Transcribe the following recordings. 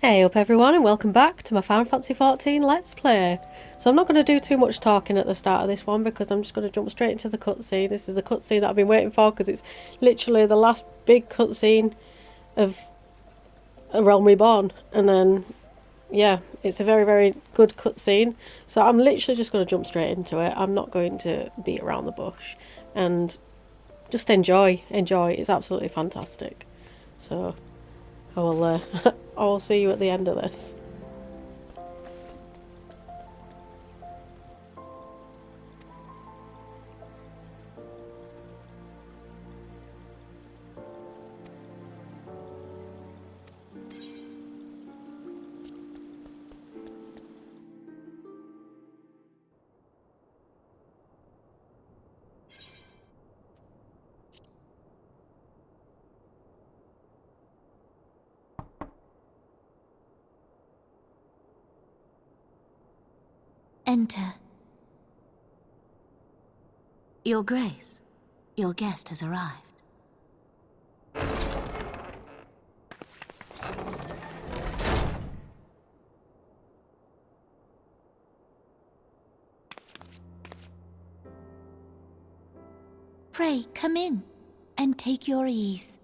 Hey up everyone and welcome back to my Final Fantasy XIV Let's Play. So I'm not going to do too much talking at the start of this one because I'm just going to jump straight into the cutscene. This is the cutscene that I've been waiting for because it's literally the last big cutscene of A Realm Reborn. And then, yeah, it's a very, very good cutscene. So I'm literally just going to jump straight into it. I'm not going to beat around the bush. And just enjoy. It's absolutely fantastic. So I will, I will see you at the end of this. Enter. Your Grace, your guest has arrived. Pray, come in, and take your ease.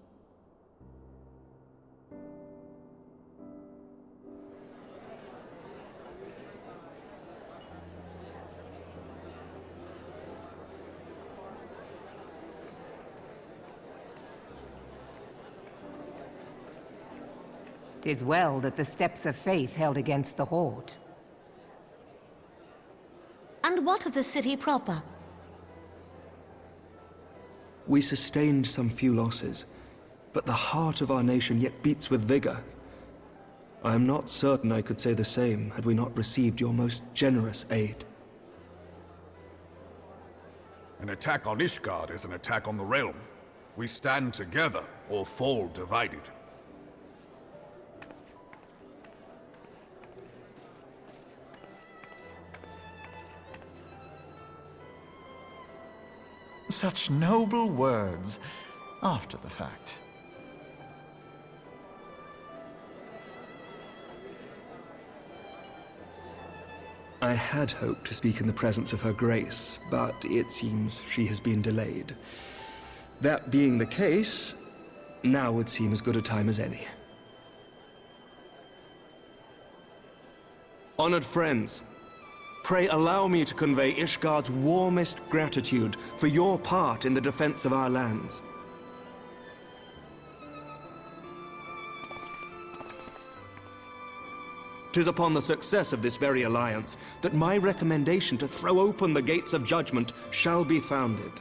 "'Tis well that the steps of faith held against the Horde. And what of the city proper? We sustained some few losses, but the heart of our nation yet beats with vigor. I am not certain I could say the same had we not received your most generous aid. An attack on Ishgard is an attack on the realm. We stand together or fall divided. Such noble words, after the fact. I had hoped to speak in the presence of her grace, but it seems she has been delayed. That being the case, now would seem as good a time as any. Honored friends, pray allow me to convey Ishgard's warmest gratitude for your part in the defense of our lands. "'Tis upon the success of this very alliance that my recommendation to throw open the gates of judgment shall be founded.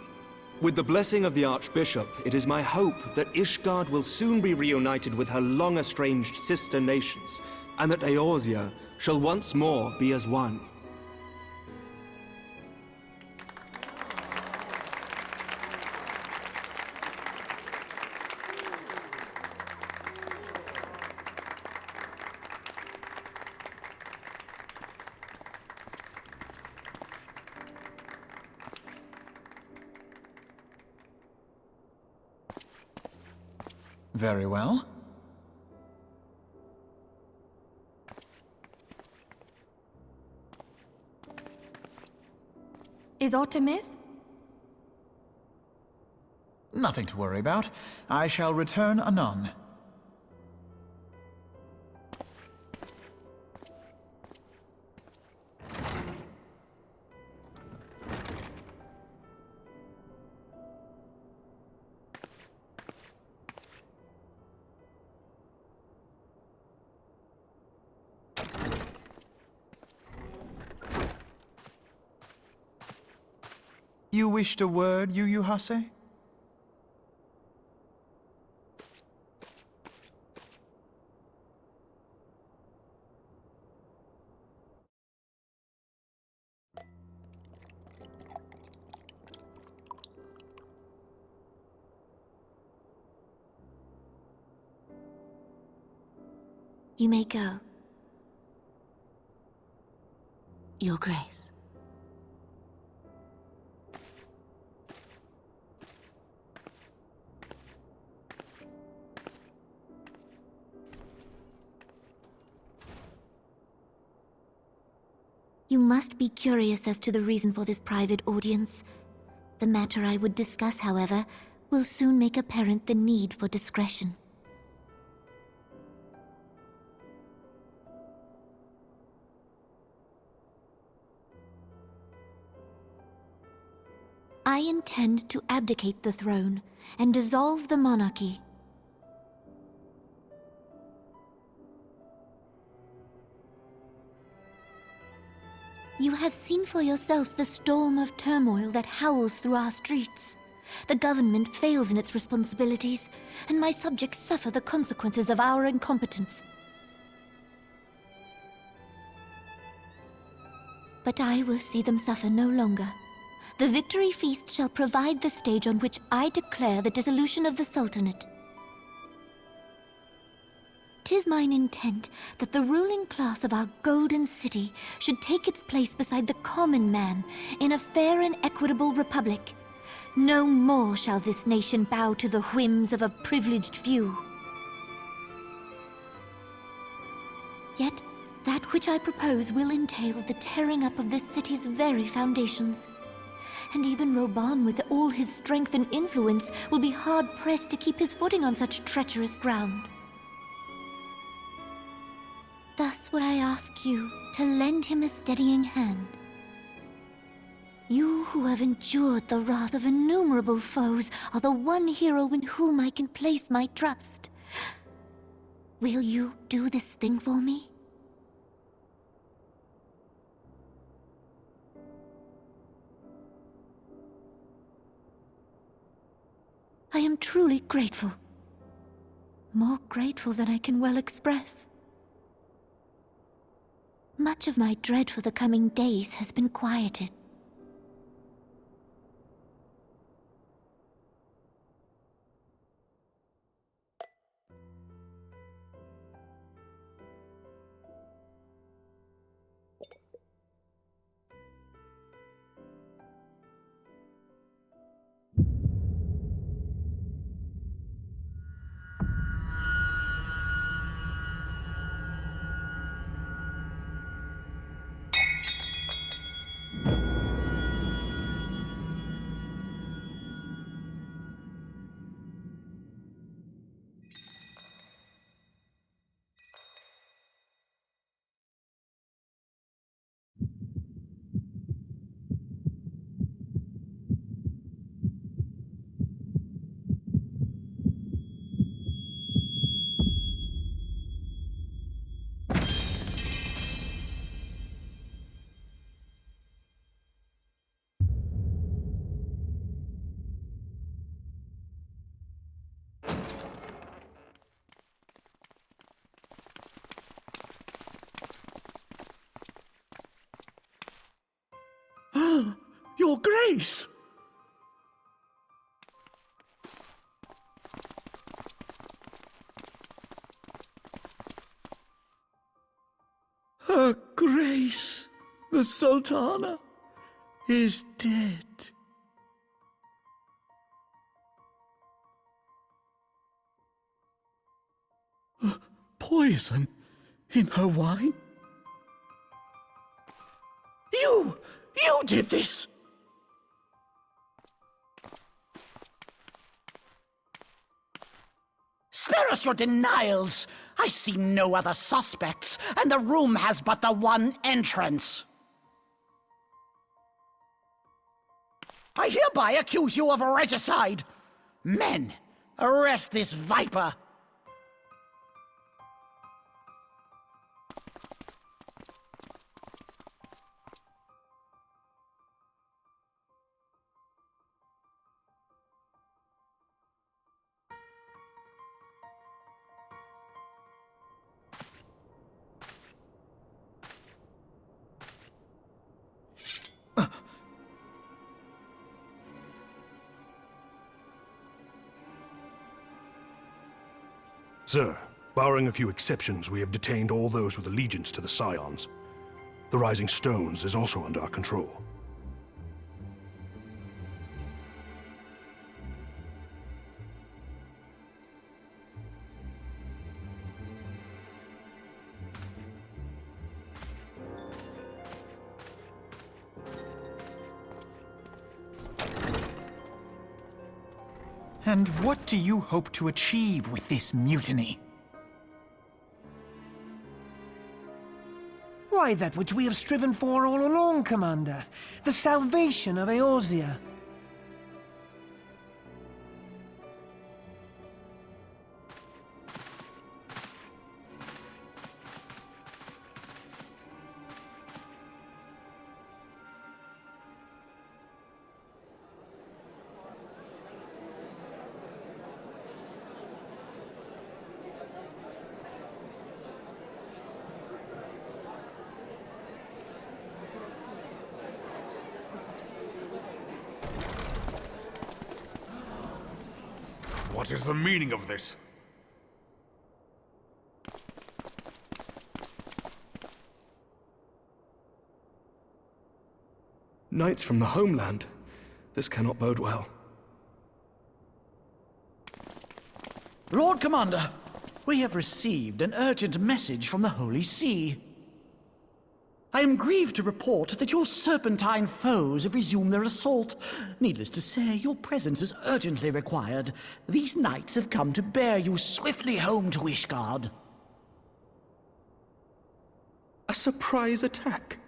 With the blessing of the Archbishop, it is my hope that Ishgard will soon be reunited with her long-estranged sister nations, and that Eorzea shall once more be as one." Very well. Is aught amiss? Nothing to worry about. I shall return anon. You wished a word, Yu Hase? You may go. Your Grace. You must be curious as to the reason for this private audience. The matter I would discuss, however, will soon make apparent the need for discretion. I intend to abdicate the throne and dissolve the monarchy. You have seen for yourself the storm of turmoil that howls through our streets. The government fails in its responsibilities, and my subjects suffer the consequences of our incompetence. But I will see them suffer no longer. The victory feast shall provide the stage on which I declare the dissolution of the Sultanate. 'Tis mine intent that the ruling class of our golden city should take its place beside the common man in a fair and equitable republic. No more shall this nation bow to the whims of a privileged few. Yet, that which I propose will entail the tearing up of this city's very foundations. And even Roban, with all his strength and influence, will be hard-pressed to keep his footing on such treacherous ground. Thus would I ask you to lend him a steadying hand. You who have endured the wrath of innumerable foes are the one hero in whom I can place my trust. Will you do this thing for me? I am truly grateful. More grateful than I can well express. Much of my dread for the coming days has been quieted. Your Grace! Her Grace, the Sultana, is dead. Poison in her wine? You did this! Spare us your denials! I see no other suspects, and the room has but the one entrance. I hereby accuse you of regicide! Men, arrest this viper! Sir, barring a few exceptions, we have detained all those with allegiance to the Scions. The Rising Stones is also under our control. And what do you hope to achieve with this mutiny? Why, that which we have striven for all along, Commander. The salvation of Eorzea. What is the meaning of this? Knights from the homeland. This cannot bode well. Lord Commander, we have received an urgent message from the Holy See. I am grieved to report that your serpentine foes have resumed their assault. Needless to say, your presence is urgently required. These knights have come to bear you swiftly home to Ishgard. A surprise attack?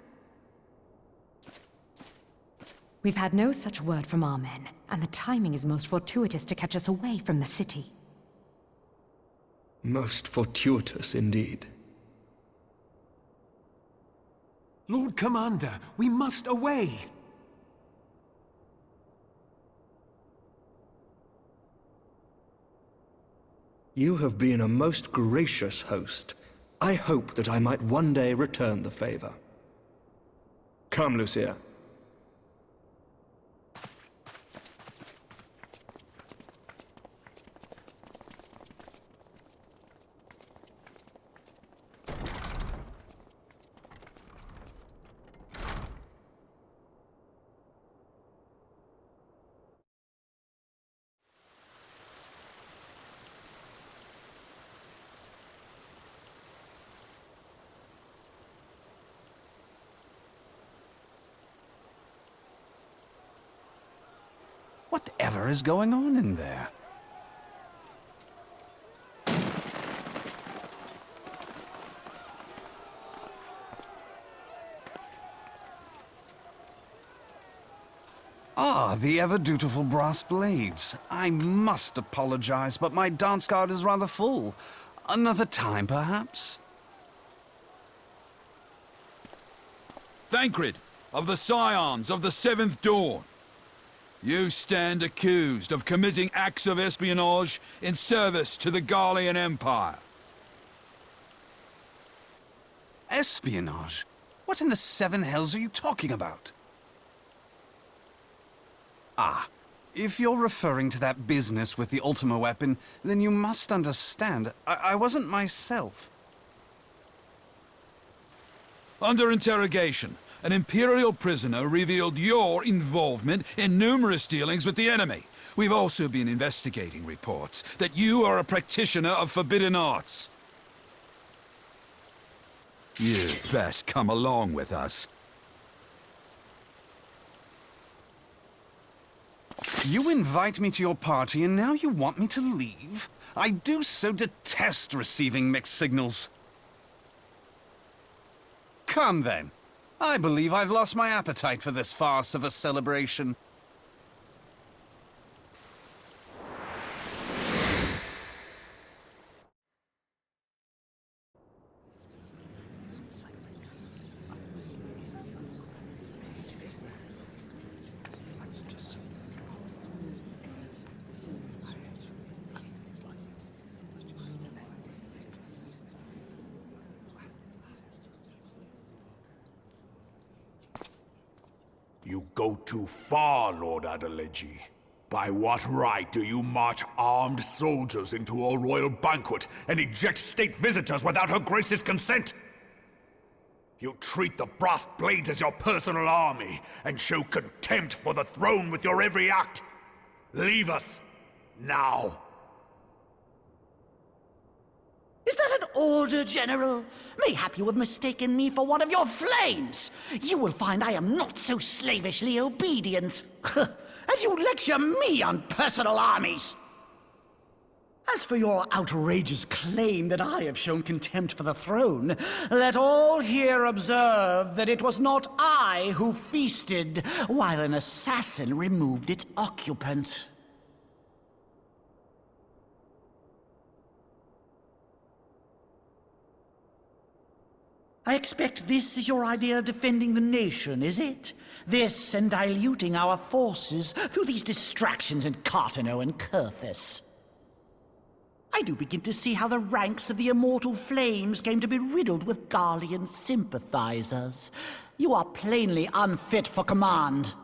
We've had no such word from our men, and the timing is most fortuitous to catch us away from the city. Most fortuitous indeed. Lord Commander, we must away! You have been a most gracious host. I hope that I might one day return the favor. Come, Lucia. Whatever is going on in there? Ah, the ever-dutiful brass blades. I must apologize, but my dance card is rather full. Another time, perhaps? Thancred, of the Scions of the Seventh Dawn. You stand accused of committing acts of espionage in service to the Garlean Empire. Espionage? What in the seven hells are you talking about? Ah, if you're referring to that business with the Ultima weapon, then you must understand, I wasn't myself. Under interrogation, an Imperial prisoner revealed your involvement in numerous dealings with the enemy. We've also been investigating reports that you are a practitioner of forbidden arts. You'd best come along with us. You invite me to your party and now you want me to leave? I do so detest receiving mixed signals. Come then. I believe I've lost my appetite for this farce of a celebration. You go too far, Lord Adeleji. By what right do you march armed soldiers into a royal banquet and eject state visitors without her grace's consent? You treat the brass blades as your personal army and show contempt for the throne with your every act. Leave us, now. Is that an order, General? Mayhap you have mistaken me for one of your flames. You will find I am not so slavishly obedient. And you lecture me on personal armies. As for your outrageous claim that I have shown contempt for the throne, let all here observe that it was not I who feasted while an assassin removed its occupant. I expect this is your idea of defending the nation, is it? This and diluting our forces through these distractions in Cartano and Kurthus. I do begin to see how the ranks of the Immortal Flames came to be riddled with Garlean sympathizers. You are plainly unfit for command.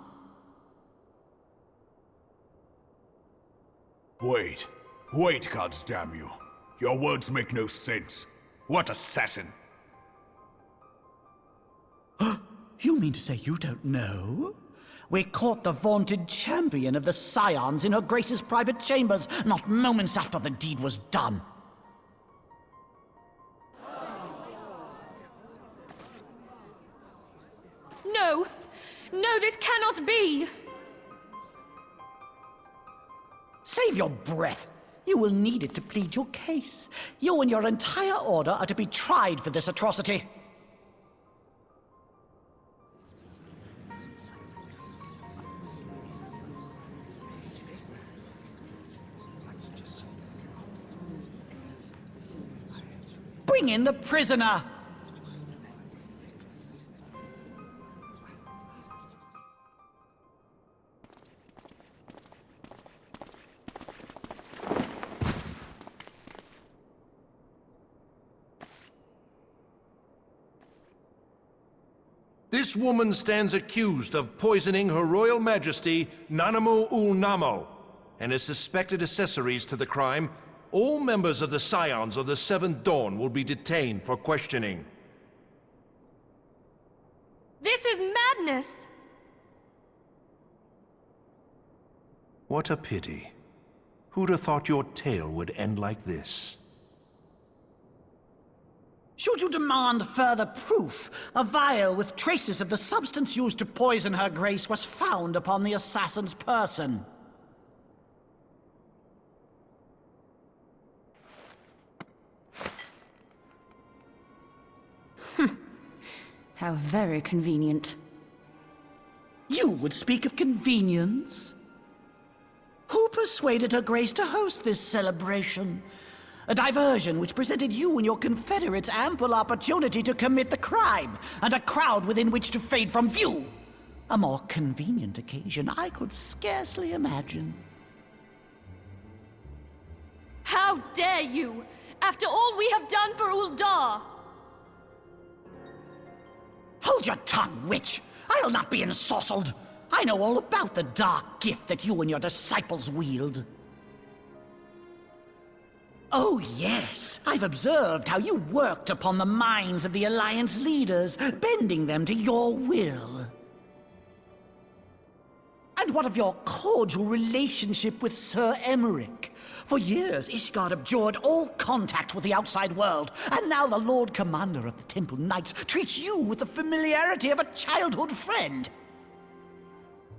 Wait, goddamn you. Your words make no sense. What assassin? You mean to say you don't know? We caught the vaunted champion of the Scions in her Grace's private chambers, not moments after the deed was done. No! No, this cannot be! Save your breath. You will need it to plead your case. You and your entire order are to be tried for this atrocity. Bring in the prisoner! This woman stands accused of poisoning Her Royal Majesty Nanamu ul Namo and is suspected accessories to the crime. All members of the Scions of the Seventh Dawn will be detained for questioning. This is madness! What a pity. Who'd have thought your tale would end like this? Should you demand further proof, a vial with traces of the substance used to poison Her Grace was found upon the assassin's person. How very convenient. You would speak of convenience? Who persuaded Her Grace to host this celebration? A diversion which presented you and your confederates ample opportunity to commit the crime, and a crowd within which to fade from view. A more convenient occasion I could scarcely imagine. How dare you! After all we have done for Uldar! Hold your tongue, witch! I'll not be ensorcelled! I know all about the dark gift that you and your disciples wield. Oh yes, I've observed how you worked upon the minds of the Alliance leaders, bending them to your will. And what of your cordial relationship with Sir Emmerich? For years, Ishgard abjured all contact with the outside world, and now the Lord Commander of the Temple Knights treats you with the familiarity of a childhood friend.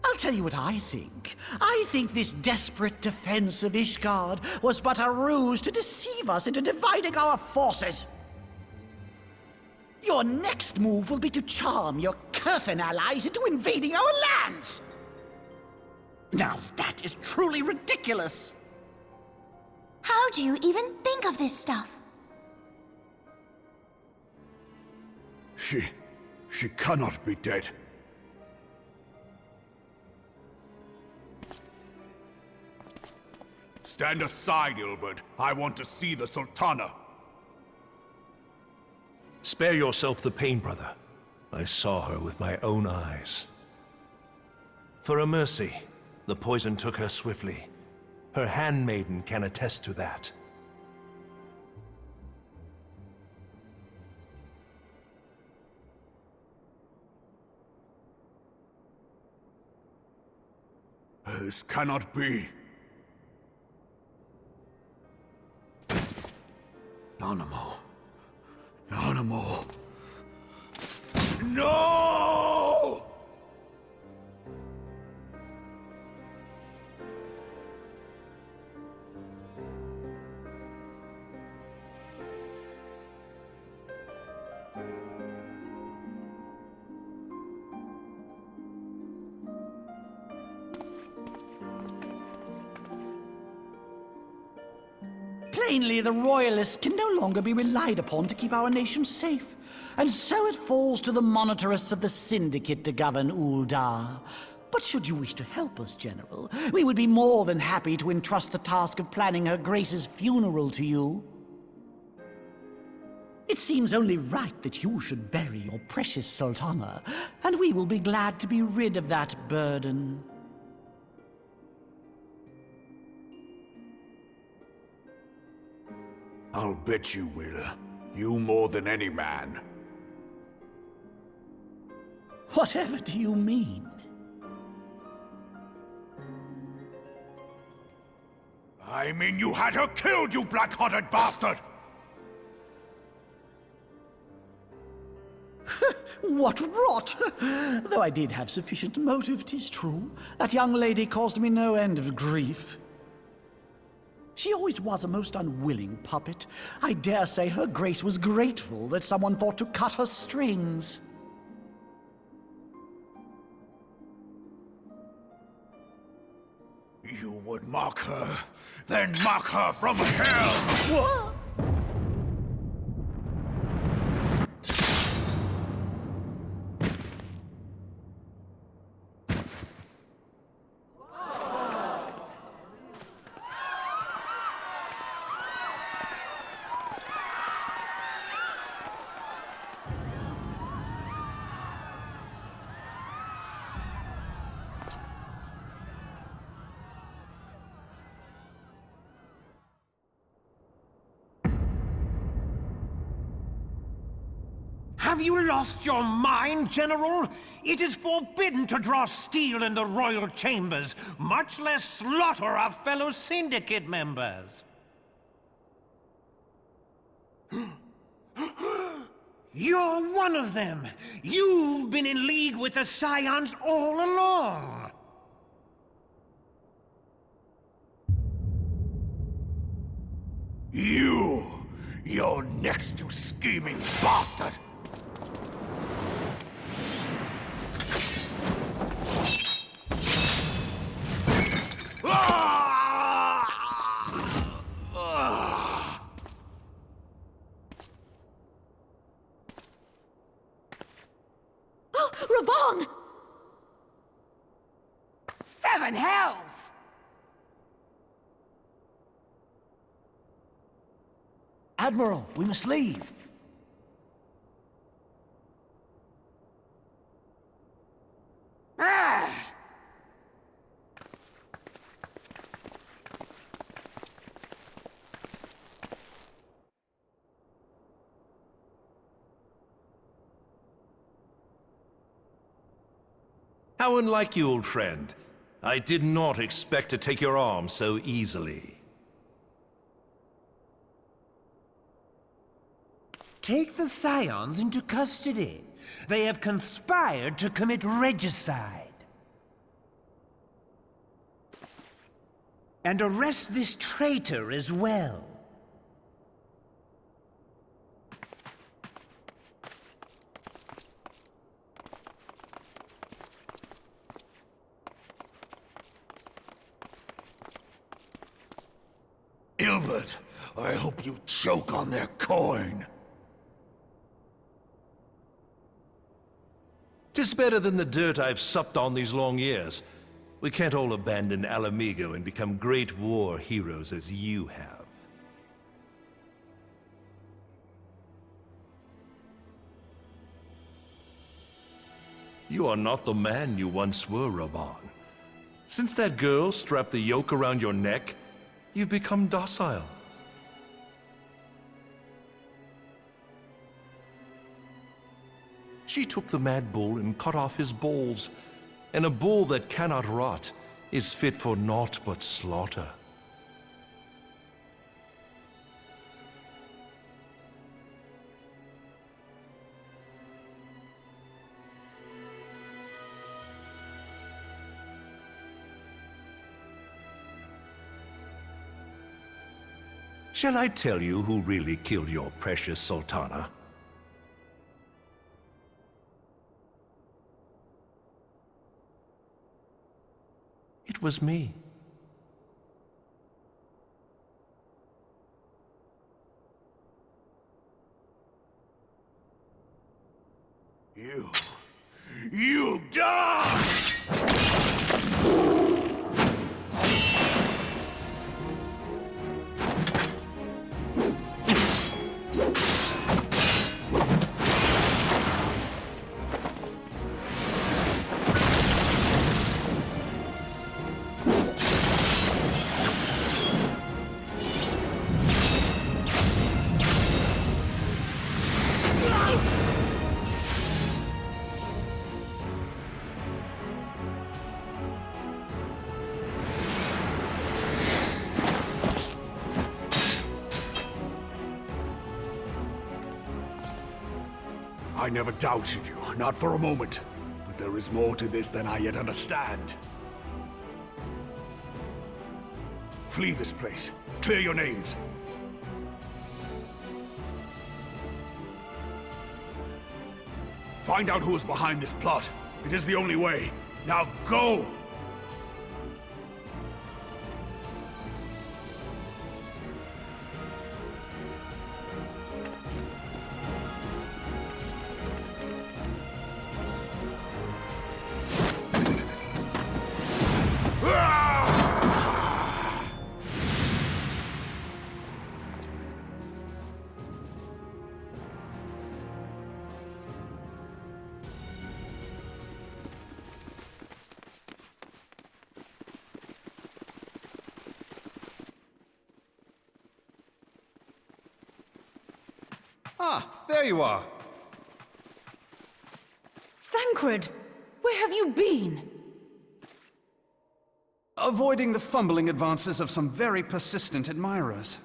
I'll tell you what I think. I think this desperate defense of Ishgard was but a ruse to deceive us into dividing our forces. Your next move will be to charm your Kurthan allies into invading our lands. Now that is truly ridiculous. How do you even think of this stuff? She cannot be dead. Stand aside, Ilbert. I want to see the Sultana. Spare yourself the pain, brother. I saw her with my own eyes. For a mercy, the poison took her swiftly. Her handmaiden can attest to that. This cannot be. Nanamo. Nanamo. No! Plainly, the Royalists can no longer be relied upon to keep our nation safe. And so it falls to the monitorists of the Syndicate to govern Uldar. But should you wish to help us, General, we would be more than happy to entrust the task of planning Her Grace's funeral to you. It seems only right that you should bury your precious Sultana, and we will be glad to be rid of that burden. I'll bet you will. You more than any man. Whatever do you mean? I mean you had her killed, you black-hearted bastard! What rot! Though I did have sufficient motive, 'tis true. That young lady caused me no end of grief. She always was a most unwilling puppet. I dare say Her Grace was grateful that someone thought to cut her strings. You would mock her, then mock her from hell! What? Have you lost your mind, General? It is forbidden to draw steel in the royal chambers, much less slaughter our fellow Syndicate members. You're one of them! You've been in league with the Scions all along! You're next, you scheming bastard! Oh, Raban! Seven hells! Admiral, we must leave. Ah! How unlike you, old friend. I did not expect to take your arm so easily. Take the Scions into custody. They have conspired to commit regicide. And arrest this traitor as well. Ilbert, I hope you choke on their coin. 'Tis better than the dirt I've supped on these long years. We can't all abandon Alamigo and become great war heroes as you have. You are not the man you once were, Raban. Since that girl strapped the yoke around your neck, you've become docile. She took the mad bull and cut off his balls, and a bull that cannot rot is fit for naught but slaughter. Shall I tell you who really killed your precious Sultana? It was me. You die! I never doubted you, not for a moment. But there is more to this than I yet understand. Flee this place. Clear your names. Find out who is behind this plot. It is the only way. Now go! Ah, there you are. Thancred! Where have you been? Avoiding the fumbling advances of some very persistent admirers.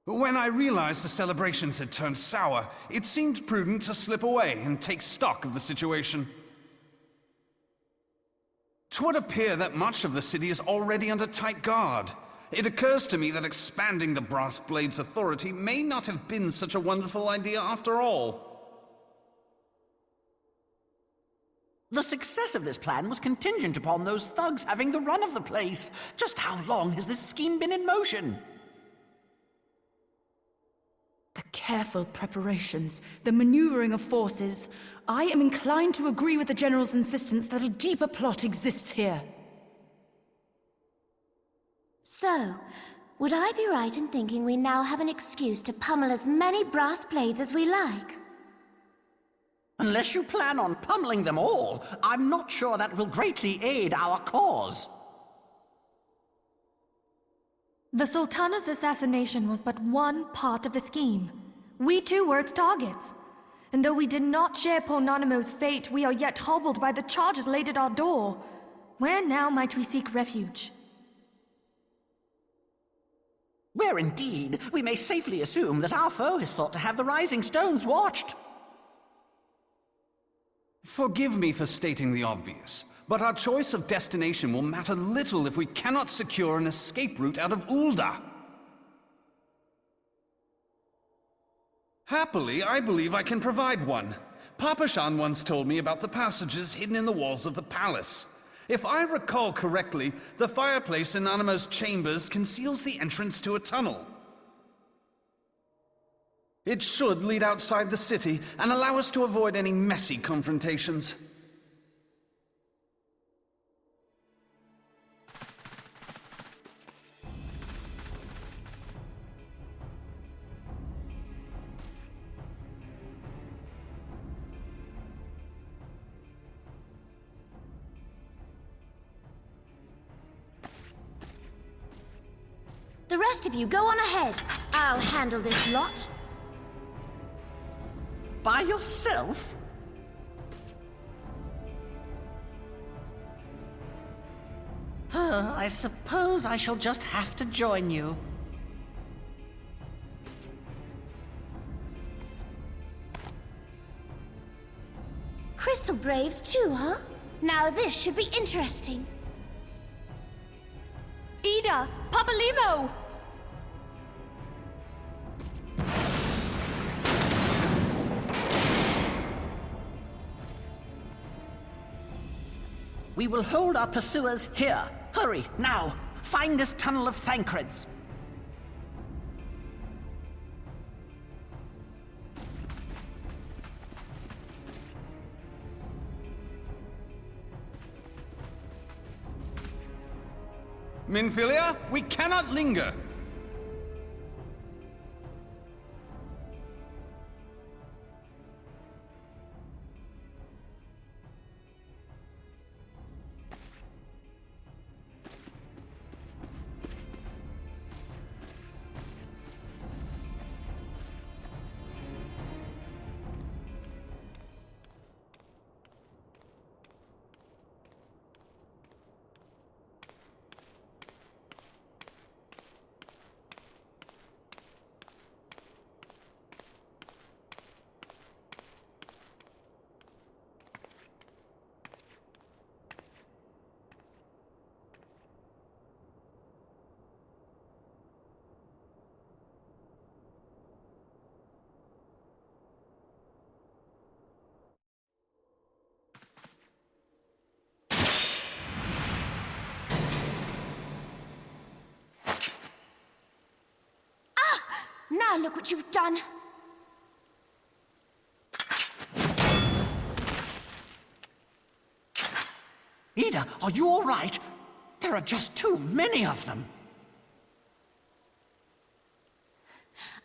When I realized the celebrations had turned sour, it seemed prudent to slip away and take stock of the situation. 'Twould appear that much of the city is already under tight guard. It occurs to me that expanding the Brass Blade's authority may not have been such a wonderful idea after all. The success of this plan was contingent upon those thugs having the run of the place. Just how long has this scheme been in motion? The careful preparations, the maneuvering of forces. I am inclined to agree with the General's insistence that a deeper plot exists here. So, would I be right in thinking we now have an excuse to pummel as many brass blades as we like? Unless you plan on pummeling them all, I'm not sure that will greatly aid our cause. The Sultana's assassination was but one part of the scheme. We too were its targets. And though we did not share poor Nanamo's fate, we are yet hobbled by the charges laid at our door. Where now might we seek refuge? Where indeed, we may safely assume that our foe is thought to have the Rising Stones watched. Forgive me for stating the obvious, but our choice of destination will matter little if we cannot secure an escape route out of Ul'dah. Happily, I believe I can provide one. Papashan once told me about the passages hidden in the walls of the palace. If I recall correctly, the fireplace in Nanamo's chambers conceals the entrance to a tunnel. It should lead outside the city and allow us to avoid any messy confrontations. The rest of you go on ahead. I'll handle this lot. By yourself? I suppose I shall just have to join you. Crystal Braves too, huh? Now this should be interesting. Ida! Papalimo! We will hold our pursuers here. Hurry, now! Find this tunnel of Thancred's. Minfilia, we cannot linger. Now look what you've done. Ida, are you all right? There are just too many of them.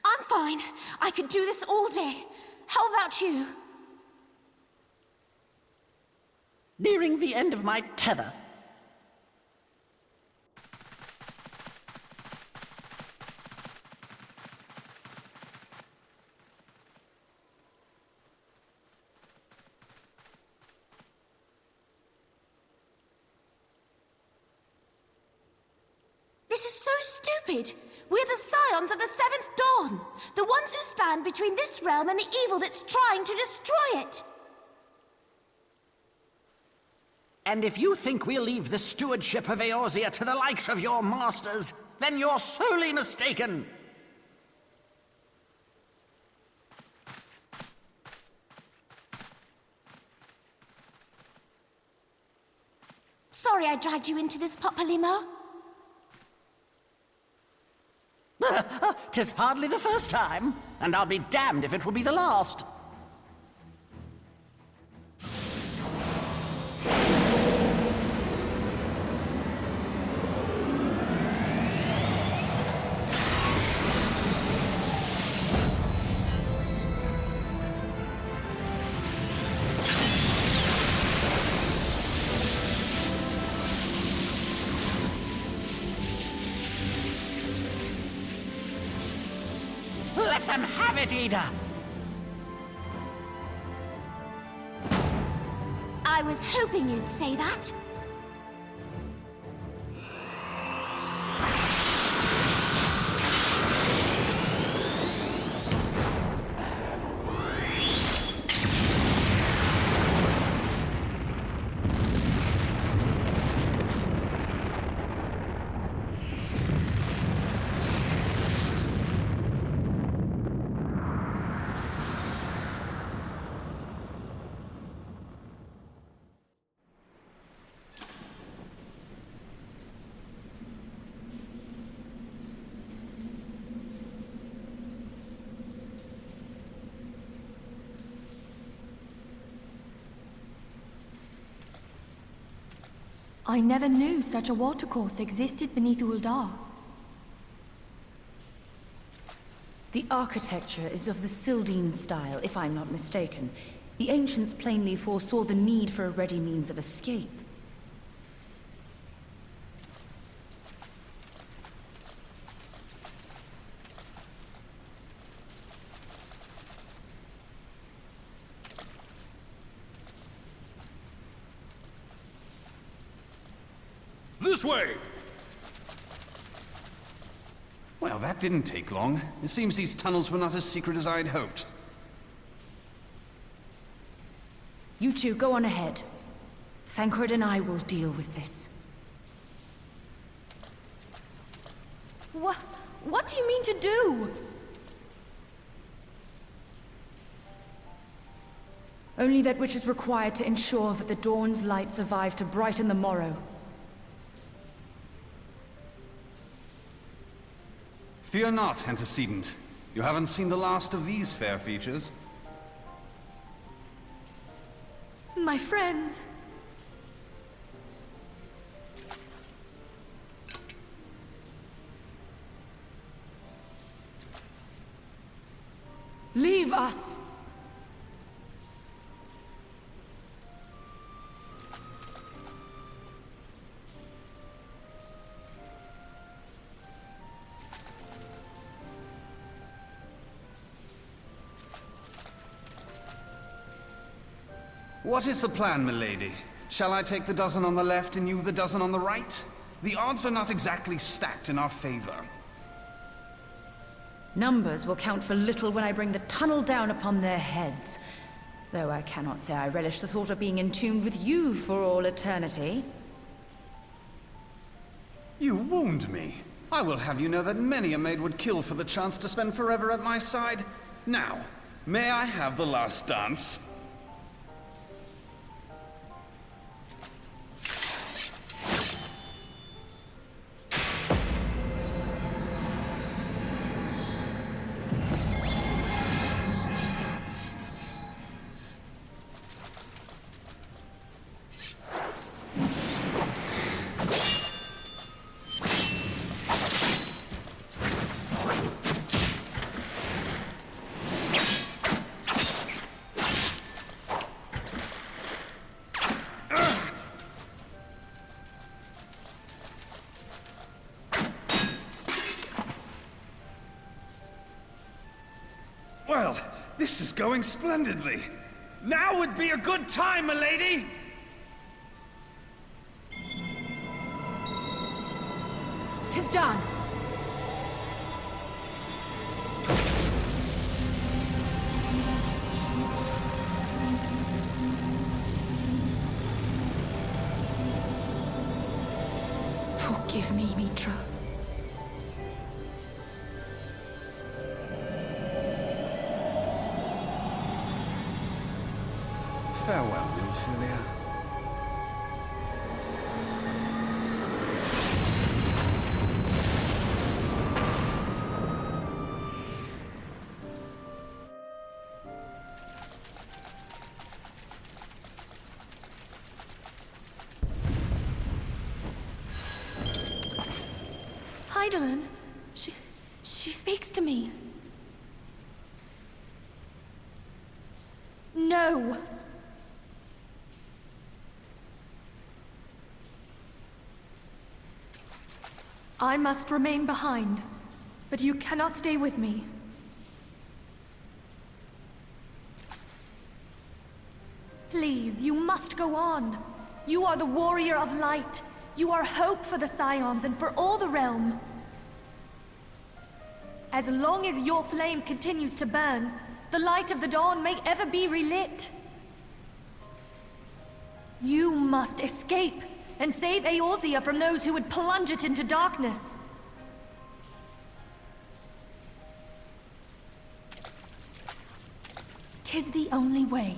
I'm fine. I could do this all day. How about you? Nearing the end of my tether. This is so stupid. We're the scions of the Seventh Dawn. The ones who stand between this realm and the evil that's trying to destroy it. And if you think we'll leave the stewardship of Eorzea to the likes of your masters, then you're sorely mistaken. Sorry I dragged you into this, Popolimo. 'Tis hardly the first time, and I'll be damned if it will be the last. Let them have it, Ida! I was hoping you'd say that. I never knew such a watercourse existed beneath Uldar. The architecture is of the Sildine style, if I'm not mistaken. The ancients plainly foresaw the need for a ready means of escape. This way! Well, that didn't take long. It seems these tunnels were not as secret as I'd hoped. You two go on ahead. Thancred and I will deal with this. What do you mean to do? Only that which is required to ensure that the dawn's light survive to brighten the morrow. Fear not, antecedent. You haven't seen the last of these fair features. My friends. Leave us! What is the plan, milady? Shall I take the dozen on the left and you the dozen on the right? The odds are not exactly stacked in our favor. Numbers will count for little when I bring the tunnel down upon their heads. Though I cannot say I relish the thought of being entombed with you for all eternity. You wound me. I will have you know that many a maid would kill for the chance to spend forever at my side. Now, may I have the last dance? Well, this is going splendidly. Now would be a good time, milady! "'Tis done! Forgive me, Mitra. Farewell, Nymphilia. Heidelin, she speaks to me. No! I must remain behind, but you cannot stay with me. Please, you must go on. You are the warrior of light. You are hope for the Scions and for all the realm. As long as your flame continues to burn, the light of the dawn may ever be relit. You must escape and save Eorzea from those who would plunge it into darkness. "'Tis the only way.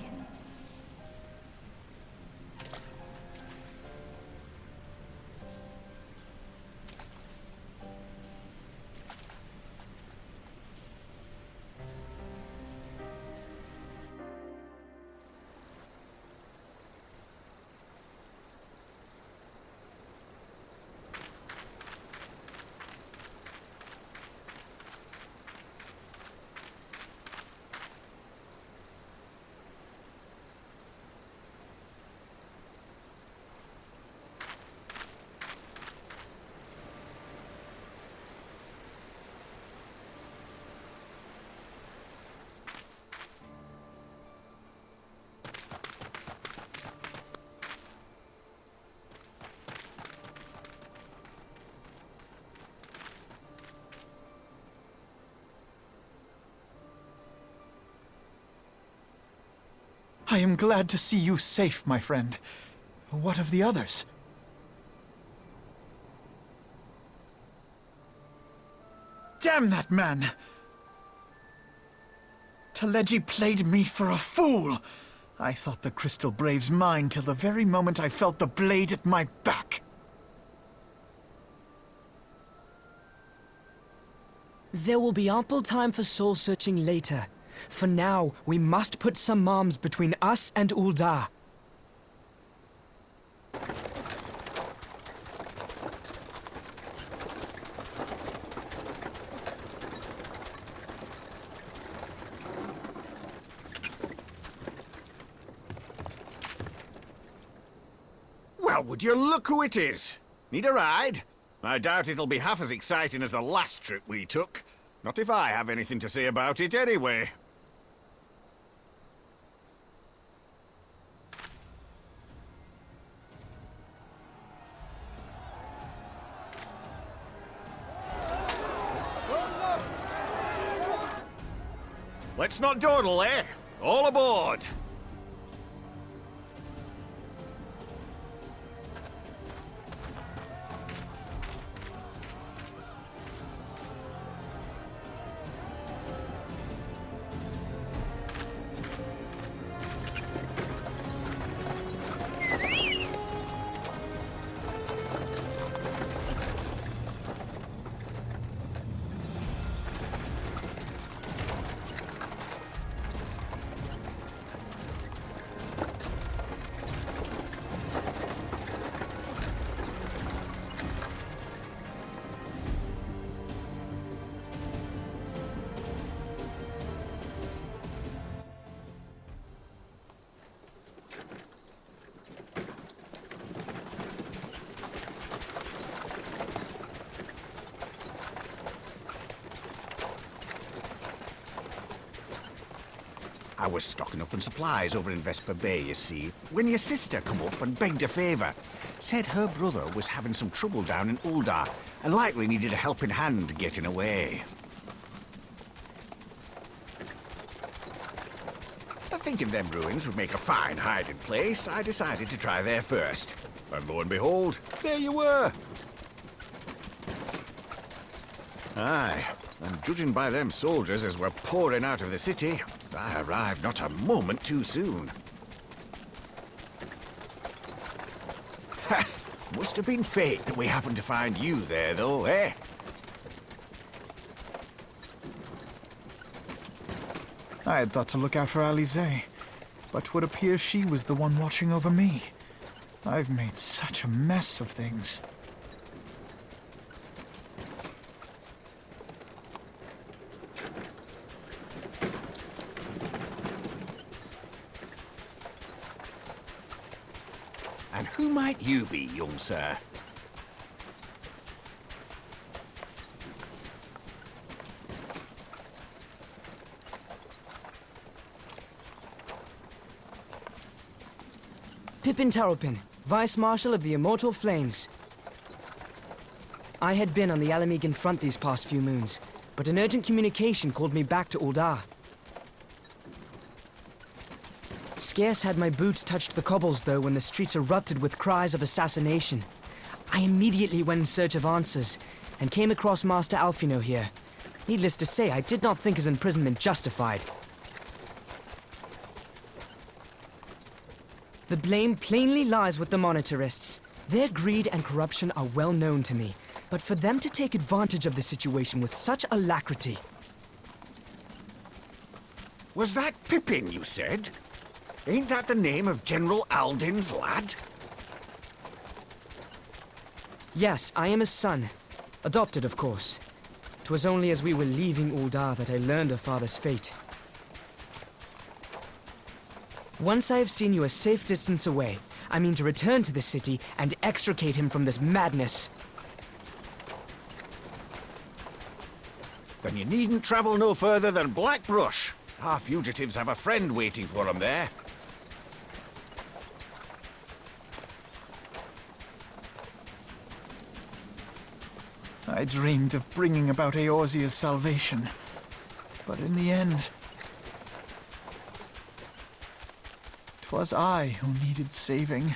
I am glad to see you safe, my friend. What of the others? Damn that man! Teleji played me for a fool! I thought the Crystal Brave's mine till the very moment I felt the blade at my back. There will be ample time for soul-searching later. For now, we must put some arms between us and Ul'dah. Well, would you look who it is? Need a ride? I doubt it'll be half as exciting as the last trip we took. Not if I have anything to say about it anyway. Let's not dawdle, eh? All aboard! I was stocking up on supplies over in Vesper Bay, you see, when your sister come up and begged a favour. Said her brother was having some trouble down in Uldar, and likely needed a helping hand getting away. Thinking them ruins would make a fine hiding place, I decided to try there first. And lo and behold, there you were! Aye, and judging by them soldiers as were pouring out of the city, I arrived not a moment too soon. Ha! Must have been fate that we happened to find you there, though, eh? I had thought to look out for Eorzea, but 'twould appear she was the one watching over me. I've made such a mess of things. And who might you be, young sir? Pippin Taropin, Vice Marshal of the Immortal Flames. I had been on the Alamegan front these past few moons, but an urgent communication called me back to Uldar. Scarce had my boots touched the cobbles, though, when the streets erupted with cries of assassination. I immediately went in search of answers, and came across Master Alfino here. Needless to say, I did not think his imprisonment justified. The blame plainly lies with the Monitarists. Their greed and corruption are well known to me, but for them to take advantage of the situation with such alacrity... Was that Pippin, you said? Ain't that the name of General Alden's lad? Yes, I am his son. Adopted, of course. 'Twas only as we were leaving Uldar that I learned of father's fate. Once I have seen you a safe distance away, I mean to return to the city and extricate him from this madness. Then you needn't travel no further than Blackbrush. Our fugitives have a friend waiting for them there. I dreamed of bringing about Eorzea's salvation, but in the end, 'twas I who needed saving.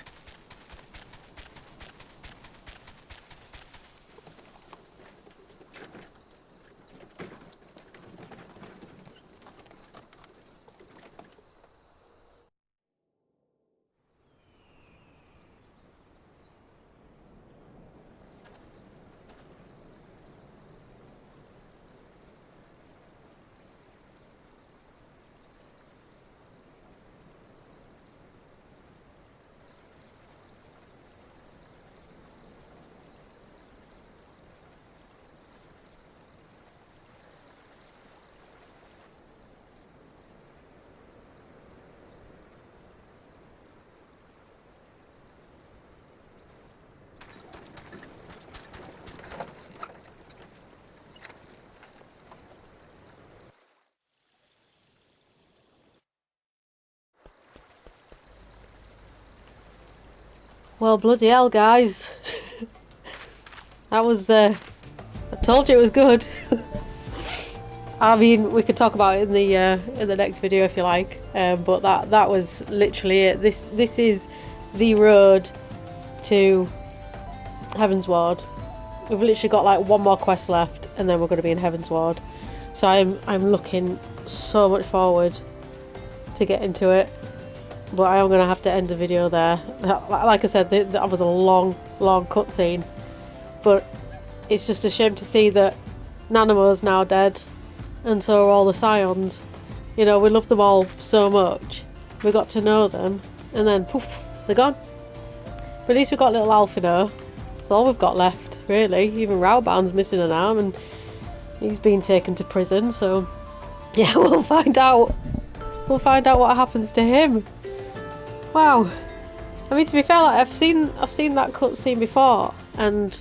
Well, bloody hell, guys. That was, I told you it was good. I mean, we could talk about it in the next video if you like. But that was literally it. This is the road to Heaven's Ward. We've literally got like one more quest left, and then we're going to be in Heaven's Ward. So I'm looking so much forward to get into it. But I am going to have to end the video there. Like I said, that was a long cutscene. But it's just a shame to see that Nanamo's now dead, and so are all the Scions. You know, we love them all so much. We got to know them, and then poof, they're gone. But at least we've got little Alphino. That's all we've got left, really. Even Raoban's missing an arm, and he's been taken to prison. So yeah, we'll find out. We'll find out what happens to him. Wow. I mean, to be fair, like, I've seen that cutscene before, and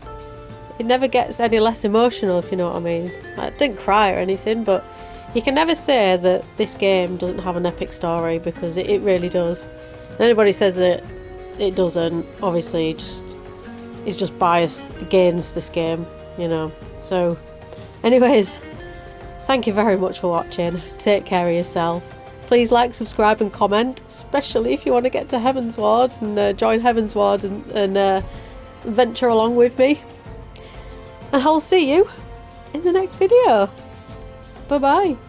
it never gets any less emotional, if you know what I mean. Like, I didn't cry or anything, but you can never say that this game doesn't have an epic story, because it really does. And anybody says that it doesn't, obviously is just biased against this game, you know. So, anyways, thank you very much for watching. Take care of yourself. Please like, subscribe and comment, especially if you want to get to Heaven's Ward and join Heaven's Ward and venture along with me. And I'll see you in the next video. Bye bye.